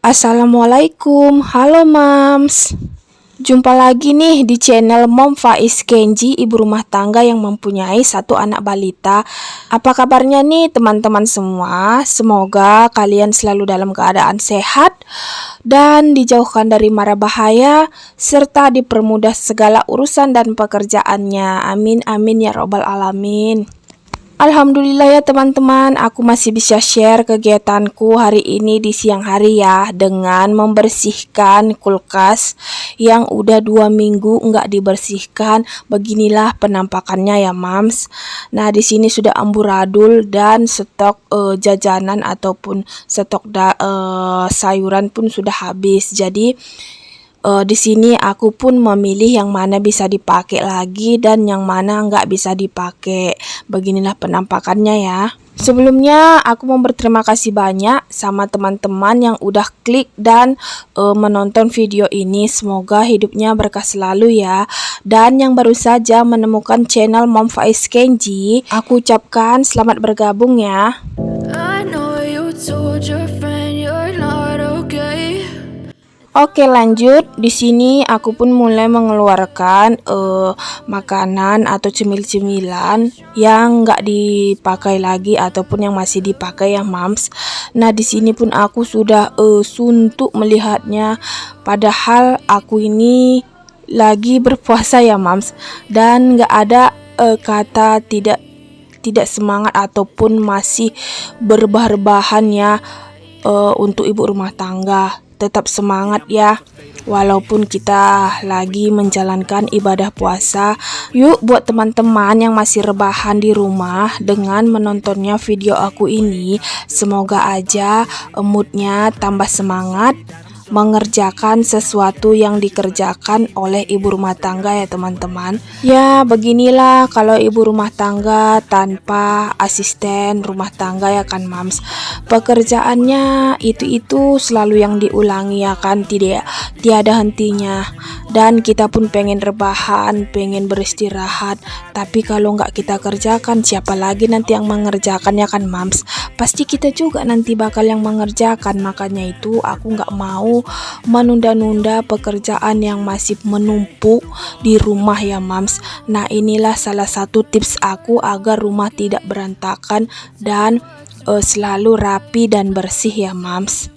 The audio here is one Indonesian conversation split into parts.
Assalamualaikum, halo Mams. Jumpa lagi nih di channel Mom Faiz Kenji, ibu rumah tangga yang mempunyai satu anak balita. Apa kabarnya nih teman-teman semua? Semoga kalian selalu dalam keadaan sehat dan dijauhkan dari mara bahaya, serta dipermudah segala urusan dan pekerjaannya. Amin amin ya robbal alamin. Alhamdulillah ya teman-teman, aku masih bisa share kegiatanku hari ini di siang hari ya, dengan membersihkan kulkas yang udah 2 minggu nggak dibersihkan. Beginilah penampakannya ya Mams. Nah di sini sudah amburadul dan stok jajanan ataupun stok sayuran pun sudah habis. Jadi di sini aku pun memilih yang mana bisa dipakai lagi dan yang mana nggak bisa dipakai. Beginilah penampakannya ya. Sebelumnya aku mau berterima kasih banyak sama teman-teman yang udah klik dan menonton video ini. Semoga hidupnya berkah selalu ya. Dan yang baru saja menemukan channel Mom Faiz Kenji, aku ucapkan selamat bergabung ya. I know you told your friend you're not okay. Oke lanjut, di sini aku pun mulai mengeluarkan makanan atau cemil-cemilan yang nggak dipakai lagi ataupun yang masih dipakai ya Mams. Nah di sini pun aku sudah suntuk melihatnya, padahal aku ini lagi berpuasa ya Mams, dan nggak ada kata tidak semangat ataupun masih berbah-bahan ya untuk ibu rumah tangga. Tetap semangat ya, walaupun kita lagi menjalankan ibadah puasa. Yuk buat teman-teman yang masih rebahan di rumah dengan menontonnya video aku ini, semoga aja moodnya tambah semangat mengerjakan sesuatu yang dikerjakan oleh ibu rumah tangga ya teman-teman. Ya beginilah kalau ibu rumah tangga tanpa asisten rumah tangga ya kan Mams. Pekerjaannya itu selalu yang diulangi ya kan, tiada hentinya. Dan kita pun pengen rebahan, pengen beristirahat, tapi kalau nggak kita kerjakan, siapa lagi nanti yang mengerjakannya kan Mams? Pasti kita juga nanti bakal yang mengerjakan. Makanya itu aku nggak mau menunda-nunda pekerjaan yang masih menumpuk di rumah ya Mams. Nah inilah salah satu tips aku agar rumah tidak berantakan dan selalu rapi dan bersih ya Mams.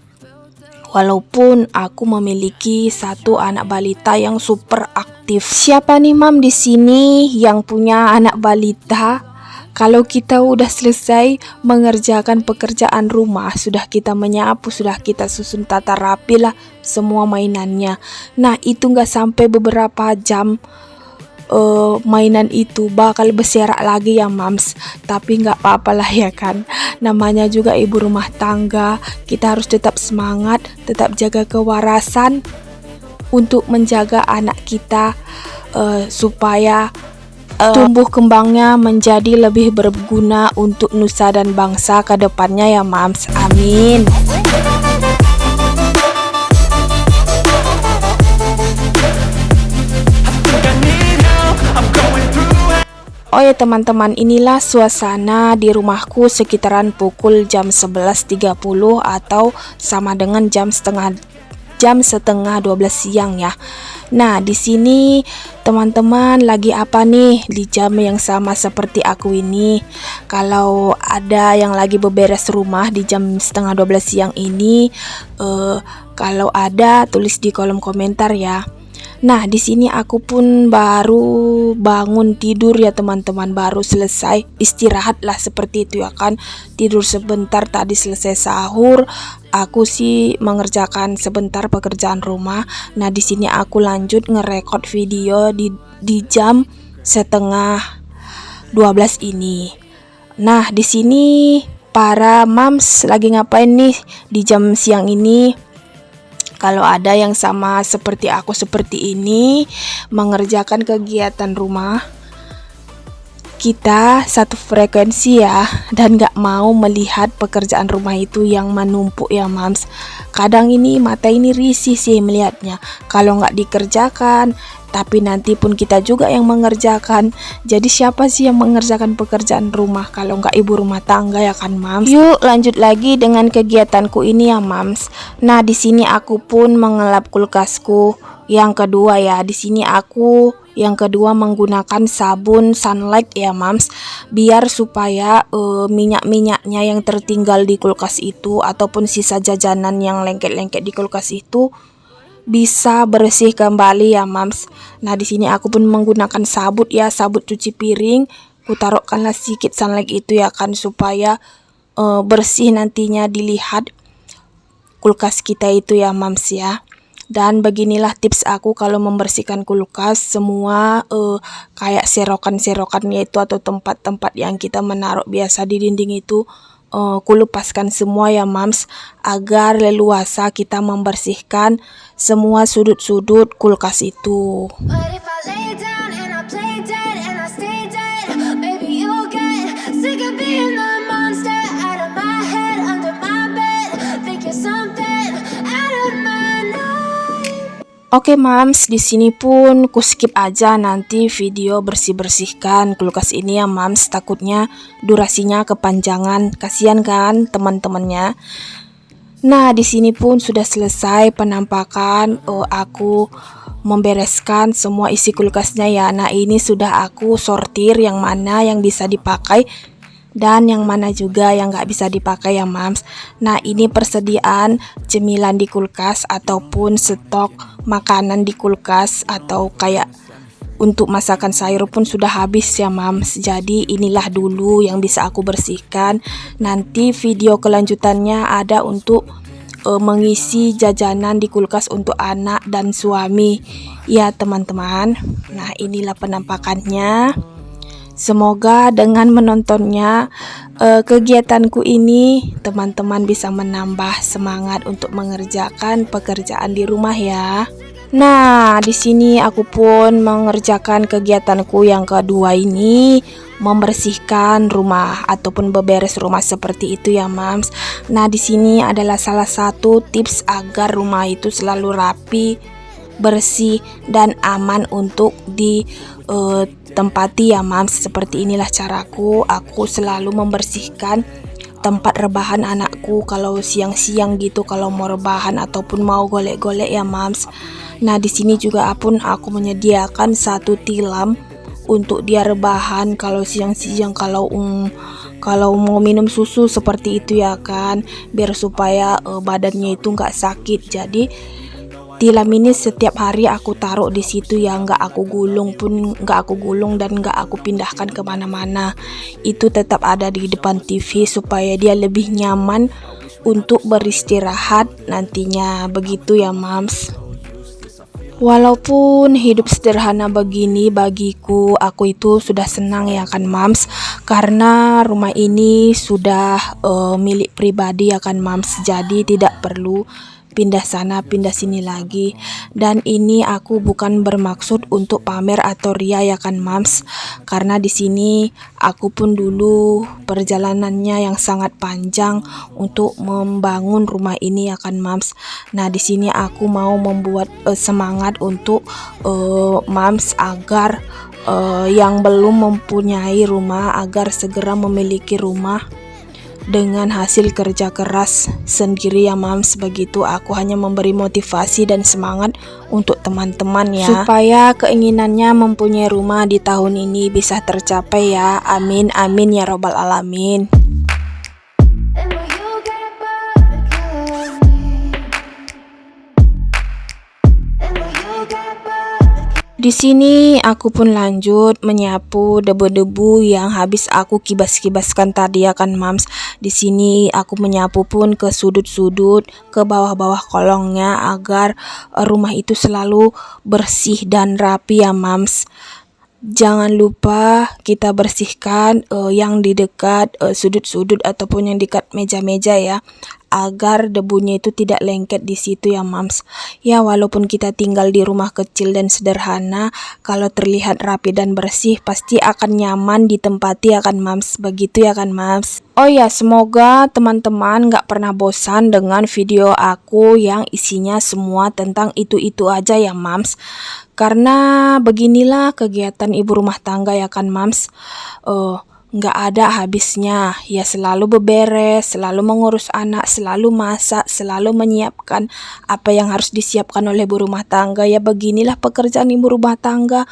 Walaupun aku memiliki satu anak balita yang super aktif. Siapa nih Mam di sini yang punya anak balita? Kalau kita udah selesai mengerjakan pekerjaan rumah, sudah kita menyapu, sudah kita susun tata rapi lah semua mainannya. Nah itu nggak sampai beberapa jam mainan itu bakal berserak lagi ya Mams. Tapi nggak apa-apalah ya kan, namanya juga ibu rumah tangga, kita harus tetap semangat, tetap jaga kewarasan untuk menjaga anak kita supaya tumbuh kembangnya menjadi lebih berguna untuk nusa dan bangsa ke depannya ya Mams. Amin. Oh ya teman-teman, inilah suasana di rumahku sekitaran pukul jam 11.30 atau sama dengan jam setengah 12 siang ya. Nah di sini teman-teman lagi apa nih di jam yang sama seperti aku ini? Kalau ada yang lagi beberes rumah di jam setengah 12 siang ini, kalau ada tulis di kolom komentar ya. Nah di sini aku pun baru bangun tidur ya teman-teman, baru selesai istirahat lah seperti itu ya kan, tidur sebentar tadi selesai sahur. Aku sih mengerjakan sebentar pekerjaan rumah. Nah di sini aku lanjut ngerekord video di jam setengah 12 ini. Nah di sini para Mams lagi ngapain nih di jam siang ini? Kalau ada yang sama seperti aku seperti ini, mengerjakan kegiatan rumah, kita satu frekuensi ya, dan gak mau melihat pekerjaan rumah itu yang menumpuk ya Mams. Kadang ini mata ini risih sih melihatnya. Kalau gak dikerjakan, tapi nanti pun kita juga yang mengerjakan. Jadi siapa sih yang mengerjakan pekerjaan rumah kalau nggak ibu rumah tangga ya kan Mams? Yuk lanjut lagi dengan kegiatanku ini ya Mams. Nah di sini aku pun mengelap kulkasku yang kedua ya. Di sini aku yang kedua menggunakan sabun Sunlight ya Mams, biar supaya minyak-minyaknya yang tertinggal di kulkas itu ataupun sisa jajanan yang lengket-lengket di kulkas itu bisa bersih kembali ya Mams. Nah di sini aku pun menggunakan sabut ya, sabut cuci piring. Ku taruhkanlah sedikit Sunlight itu ya kan supaya bersih nantinya dilihat kulkas kita itu ya Mams ya. Dan beginilah tips aku kalau membersihkan kulkas, semua kayak serokan-serokannya itu atau tempat-tempat yang kita menaruh biasa di dinding itu kulupaskan semua ya Mams, agar leluasa kita membersihkan semua sudut-sudut kulkas itu. But if I lay down and I play dead and I stay dead, maybe you'll get sick of being the monster out of my head, under my bed, think you're something out of my night. Oke Mams, di sini pun ku skip aja nanti video bersih-bersihkan kulkas ini ya Mams, takutnya durasinya kepanjangan, kasihan kan teman-temannya. Nah, di sini pun sudah selesai penampakan aku membereskan semua isi kulkasnya ya. Nah, ini sudah aku sortir yang mana yang bisa dipakai dan yang mana juga yang nggak bisa dipakai ya Mams. Nah ini persediaan cemilan di kulkas ataupun stok makanan di kulkas atau kayak untuk masakan sayur pun sudah habis ya Mams. Jadi inilah dulu yang bisa aku bersihkan. Nanti video kelanjutannya ada untuk mengisi jajanan di kulkas untuk anak dan suami ya teman-teman. Nah inilah penampakannya. Semoga dengan menontonnya kegiatanku ini teman-teman bisa menambah semangat untuk mengerjakan pekerjaan di rumah ya. Nah, di sini aku pun mengerjakan kegiatanku yang kedua ini, membersihkan rumah ataupun beberes rumah seperti itu ya, Mams. Nah, di sini adalah salah satu tips agar rumah itu selalu rapi, bersih dan aman untuk ditempati ya Mams. Seperti inilah caraku, aku selalu membersihkan tempat rebahan anakku kalau siang-siang gitu, kalau mau rebahan ataupun mau golek-golek ya Mams. Nah di sini juga aku menyediakan satu tilam untuk dia rebahan kalau siang-siang, kalau mau minum susu seperti itu ya kan, biar supaya badannya itu nggak sakit. Jadi tilam ini setiap hari aku taruh di situ ya, nggak aku gulung dan nggak aku pindahkan kemana-mana. Itu tetap ada di depan TV supaya dia lebih nyaman untuk beristirahat nantinya, begitu ya Mams. Walaupun hidup sederhana begini bagiku, aku itu sudah senang ya kan Mams, karena rumah ini sudah milik pribadi ya kan Mams, jadi tidak perlu pindah sana pindah sini lagi. Dan ini aku bukan bermaksud untuk pamer atau ria ya kan Mams, karena di sini aku pun dulu perjalanannya yang sangat panjang untuk membangun rumah ini ya kan Mams. Nah di sini aku mau membuat semangat untuk Mams agar yang belum mempunyai rumah agar segera memiliki rumah dengan hasil kerja keras sendiri ya Mams. Begitu, aku hanya memberi motivasi dan semangat untuk teman-teman ya, supaya keinginannya mempunyai rumah di tahun ini bisa tercapai ya. Amin amin ya robbal alamin. And will you get bored of me? And will you get bored? Di sini aku pun lanjut menyapu debu-debu yang habis aku kibas-kibaskan tadi ya kan Mams. Di sini aku menyapu pun ke sudut-sudut, ke bawah-bawah kolongnya agar rumah itu selalu bersih dan rapi ya Mams. Jangan lupa kita bersihkan yang di dekat sudut-sudut ataupun yang dekat meja-meja ya, agar debunya itu tidak lengket di situ ya mams. Ya walaupun kita tinggal di rumah kecil dan sederhana, kalau terlihat rapi dan bersih pasti akan nyaman ditempati ya kan mams. Begitu ya kan mams. Oh ya, semoga teman-teman gak pernah bosan dengan video aku yang isinya semua tentang itu-itu aja ya mams. Karena beginilah kegiatan ibu rumah tangga ya kan mams. Nggak ada habisnya, ya selalu beberes, selalu mengurus anak, selalu masak, selalu menyiapkan apa yang harus disiapkan oleh ibu rumah tangga. Ya beginilah pekerjaan ibu rumah tangga,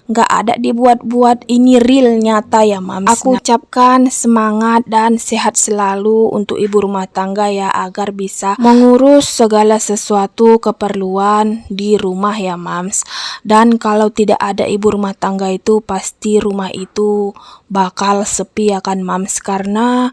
nggak ada dibuat-buat, ini real nyata ya mams. Aku ucapkan semangat dan sehat selalu untuk ibu rumah tangga ya, agar bisa mengurus segala sesuatu keperluan di rumah ya mams. Dan kalau tidak ada ibu rumah tangga itu pasti rumah itu bakal sepi ya kan mams, karena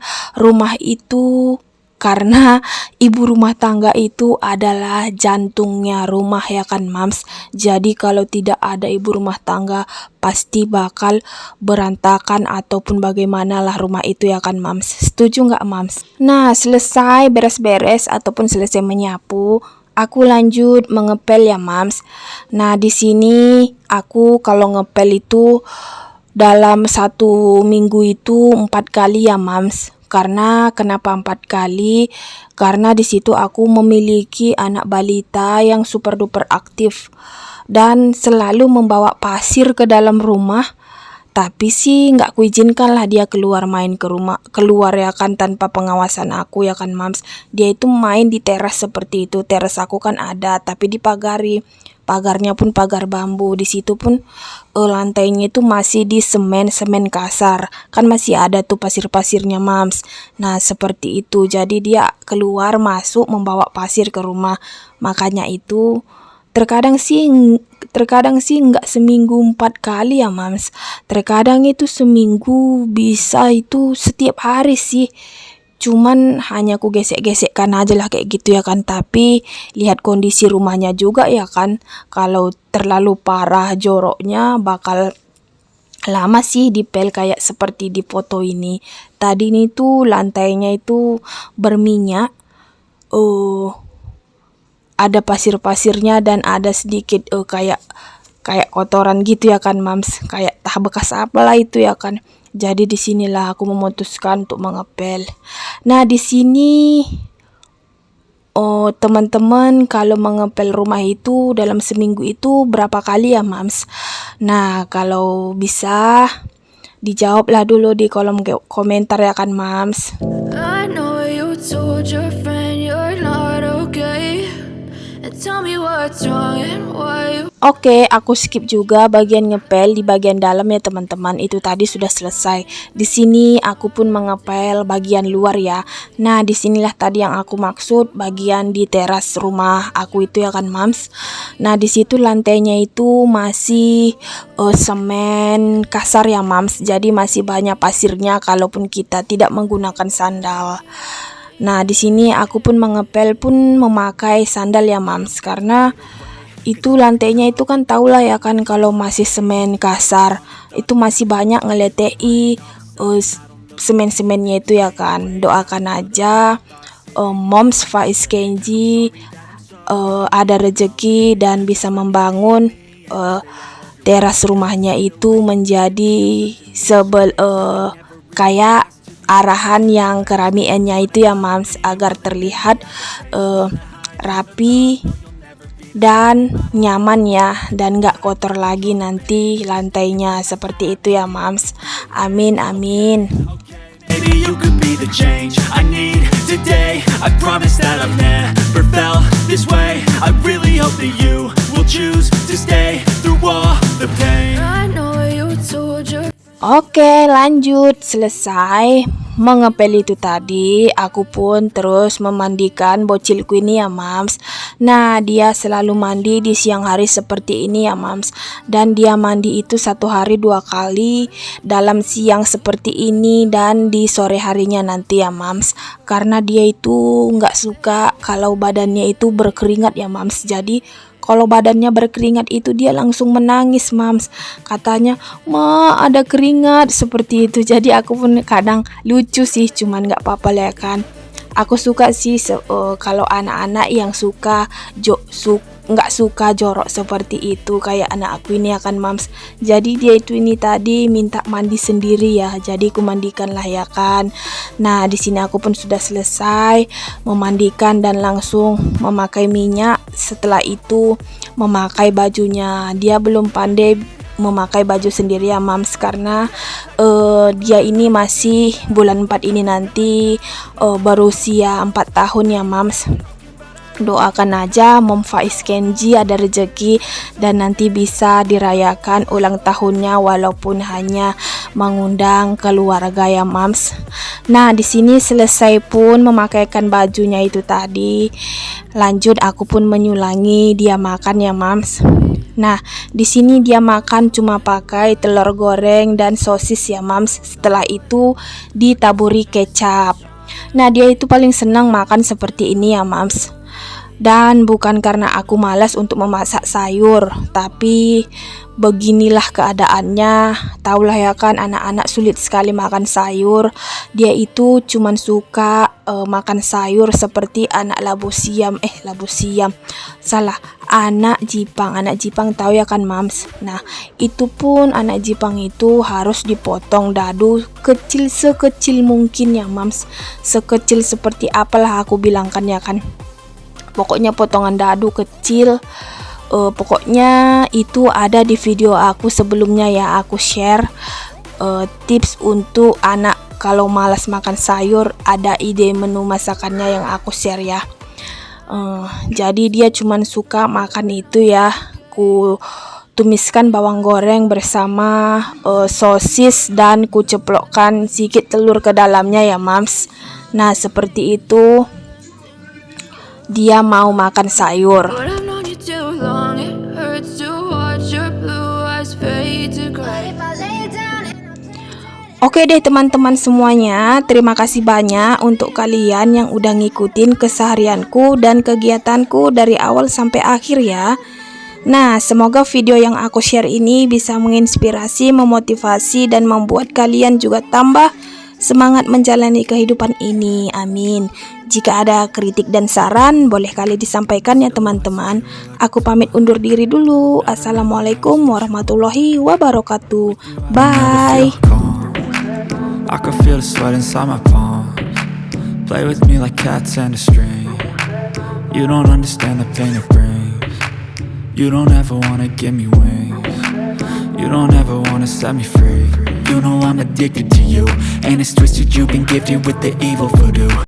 ibu rumah tangga itu adalah jantungnya rumah ya kan mams. Jadi kalau tidak ada ibu rumah tangga pasti bakal berantakan ataupun bagaimana lah rumah itu ya kan mams. Setuju nggak mams? Nah, selesai beres-beres ataupun selesai menyapu, aku lanjut mengepel ya mams. Nah, di sini aku kalau ngepel itu dalam 1 minggu itu 4 kali ya mams. Karena kenapa 4 kali? Karena di situ aku memiliki anak balita yang super duper aktif dan selalu membawa pasir ke dalam rumah. Tapi sih nggak kuizinkan lah dia keluar main keluar ya kan, tanpa pengawasan aku ya kan mams. Dia itu main di teras seperti itu. Teras aku kan ada tapi dipagari. Pagarnya pun pagar bambu. Di situ pun lantainya itu masih di semen kasar. Kan masih ada tuh pasir-pasirnya mams. Nah, seperti itu. Jadi dia keluar masuk membawa pasir ke rumah. Makanya itu terkadang sih nggak seminggu 4 kali ya mams. Terkadang itu seminggu bisa itu setiap hari sih. Cuman hanya ku gesek-gesekkan aja lah kayak gitu ya kan. Tapi lihat kondisi rumahnya juga ya kan. Kalau terlalu parah joroknya bakal lama sih dipel kayak seperti di foto ini. Tadi ini tuh lantainya itu berminyak. Ada pasir-pasirnya dan ada sedikit kayak kotoran gitu ya kan mams. Kayak bekas apalah itu ya kan. Jadi disinilah aku memutuskan untuk mengepel. Nah, di sini teman-teman kalau mengepel rumah itu dalam seminggu itu berapa kali ya mams? Nah, kalau bisa dijawablah dulu di kolom komentar ya kan mams. I know you told your friend you're not okay, and tell me what's wrong and why you. Oke, aku skip juga bagian ngepel di bagian dalam ya teman-teman. Itu tadi sudah selesai. Di sini aku pun mengepel bagian luar ya. Nah, disinilah tadi yang aku maksud, bagian di teras rumah aku itu ya kan mams. Nah, di situ lantainya itu masih semen kasar ya mams. Jadi masih banyak pasirnya kalaupun kita tidak menggunakan sandal. Nah, di sini aku pun mengepel pun memakai sandal ya mams, karena itu lantainya itu kan tahulah ya kan, kalau masih semen kasar itu masih banyak ngeletei semen-semennya itu ya kan. Doakan aja Moms Faiz Kenji ada rezeki dan bisa membangun teras rumahnya itu menjadi kayak arahan yang keramiannya itu ya mams, agar terlihat rapi dan nyaman ya, dan gak kotor lagi nanti lantainya. Seperti itu ya mams. Amin amin. Maybe you could be the change I need today. I promise that I've never felt this way. I really hope that you will choose to stay through all the pain. I know you told your. Oke, lanjut. Selesai mengepel itu tadi, aku pun terus memandikan bocilku ini ya mams. Nah, dia selalu mandi di siang hari seperti ini ya mams. Dan dia mandi itu 1 hari 2 kali, dalam siang seperti ini dan di sore harinya nanti ya mams. Karena dia itu nggak suka kalau badannya itu berkeringat ya mams. Jadi kalau badannya berkeringat itu dia langsung menangis mams. Katanya, "Ma, ada keringat," seperti itu. Jadi aku pun kadang lucu sih, cuman gak apa-apa lah ya kan. Aku suka sih kalau anak-anak yang nggak suka jorok seperti itu, kayak anak aku ini ya kan mams. Jadi dia itu ini tadi minta mandi sendiri ya, jadi aku mandikan lah ya kan. Nah di sini aku pun sudah selesai memandikan dan langsung memakai minyak. Setelah itu memakai bajunya. Dia belum pandai memakai baju sendiri ya mams, karena dia ini masih bulan 4 ini nanti berusia 4 tahun ya mams. Doakan aja Mom Faiz Kenji ada rezeki dan nanti bisa dirayakan ulang tahunnya walaupun hanya mengundang keluarga ya mams. Nah di sini selesai pun memakaikan bajunya itu tadi, lanjut aku pun menyulangi dia makan ya mams. Nah, di sini dia makan cuma pakai telur goreng dan sosis ya mams. Setelah itu ditaburi kecap. Nah, dia itu paling senang makan seperti ini ya mams. Dan bukan karena aku malas untuk memasak sayur, tapi beginilah keadaannya. Taulah ya kan, anak-anak sulit sekali makan sayur. Dia itu cuman suka makan sayur seperti anak labu siam, anak Jipang tahu ya kan mams. Nah itu pun anak Jipang itu harus dipotong dadu kecil sekecil mungkin ya mams, sekecil seperti apalah aku bilangkan ya kan. Pokoknya potongan dadu kecil. Pokoknya itu ada di video aku sebelumnya ya, aku share tips untuk anak kalau malas makan sayur. Ada ide menu masakannya yang aku share ya. Jadi dia cuman suka makan itu ya. Ku tumiskan bawang goreng bersama sosis dan ku ceplokkan sedikit telur ke dalamnya ya mams. Nah seperti itu dia mau makan sayur. But I've known you too long, it hurts to watch your blue eyes fade to gray. If I lay down and Oke deh teman-teman semuanya, terima kasih banyak untuk kalian yang udah ngikutin keseharianku dan kegiatanku dari awal sampai akhir ya. Nah, semoga video yang aku share ini bisa menginspirasi, memotivasi, dan membuat kalian juga tambah semangat menjalani kehidupan ini. Amin. Jika ada kritik dan saran, boleh kali disampaikan ya teman-teman. Aku pamit undur diri dulu. Assalamualaikum warahmatullahi wabarakatuh. Bye. I can feel the sweat inside my palm. Play with me like cats and a string. You don't understand the pain it brings. You don't ever wanna give me wings. You don't ever wanna set me free. You know I'm addicted to you, and it's twisted, you've been gifted with the evil voodoo.